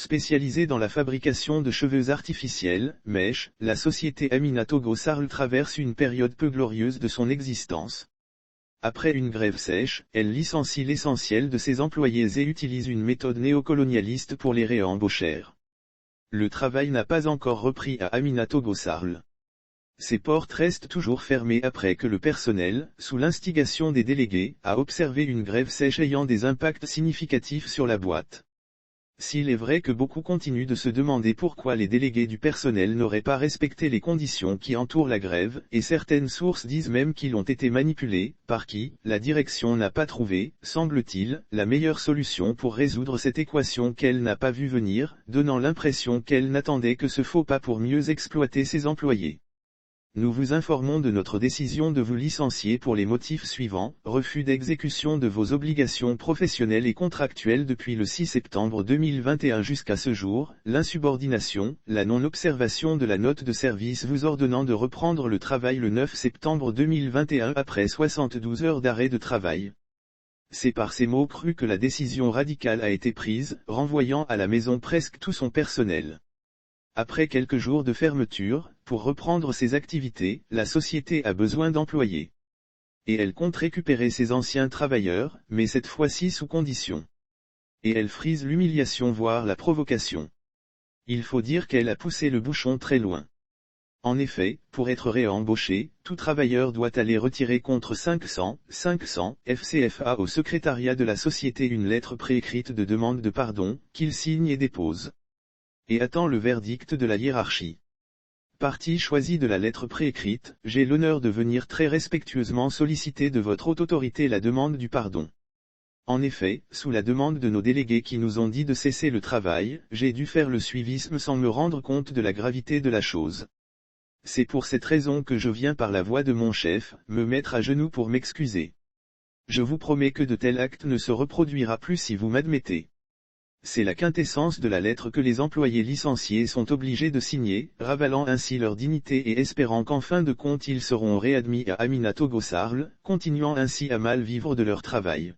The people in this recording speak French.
Spécialisée dans la fabrication de cheveux artificiels, mèches, la société Aminato Grossarl traverse une période peu glorieuse de son existence. Après une grève sèche, elle licencie l'essentiel de ses employés et utilise une méthode néocolonialiste pour les réembaucher. Le travail n'a pas encore repris à Aminato Grossarl. Ses portes restent toujours fermées après que le personnel, sous l'instigation des délégués, a observé une grève sèche ayant des impacts significatifs sur la boîte. S'il est vrai que beaucoup continuent de se demander pourquoi les délégués du personnel n'auraient pas respecté les conditions qui entourent la grève, et certaines sources disent même qu'ils ont été manipulés, par qui, la direction n'a pas trouvé, semble-t-il, la meilleure solution pour résoudre cette équation qu'elle n'a pas vu venir, donnant l'impression qu'elle n'attendait que ce faux pas pour mieux exploiter ses employés. Nous vous informons de notre décision de vous licencier pour les motifs suivants: refus d'exécution de vos obligations professionnelles et contractuelles depuis le 6 septembre 2021 jusqu'à ce jour, l'insubordination, la non-observation de la note de service vous ordonnant de reprendre le travail le 9 septembre 2021 après 72 heures d'arrêt de travail. C'est par ces mots crus que la décision radicale a été prise, renvoyant à la maison presque tout son personnel. Après quelques jours de fermeture, pour reprendre ses activités, la société a besoin d'employés. Et elle compte récupérer ses anciens travailleurs, mais cette fois-ci sous condition. Et elle frise l'humiliation voire la provocation. Il faut dire qu'elle a poussé le bouchon très loin. En effet, pour être réembauché, tout travailleur doit aller retirer contre 500 FCFA au secrétariat de la société une lettre préécrite de demande de pardon, qu'il signe et dépose. Et attend le verdict de la hiérarchie. Partie choisie de la lettre préécrite, j'ai l'honneur de venir très respectueusement solliciter de votre haute autorité la demande du pardon. En effet, sous la demande de nos délégués qui nous ont dit de cesser le travail, j'ai dû faire le suivisme sans me rendre compte de la gravité de la chose. C'est pour cette raison que je viens par la voix de mon chef, me mettre à genoux pour m'excuser. Je vous promets que de tels actes ne se reproduira plus si vous m'admettez. C'est la quintessence de la lettre que les employés licenciés sont obligés de signer, ravalant ainsi leur dignité et espérant qu'en fin de compte ils seront réadmis à Aminato Grossarl, continuant ainsi à mal vivre de leur travail.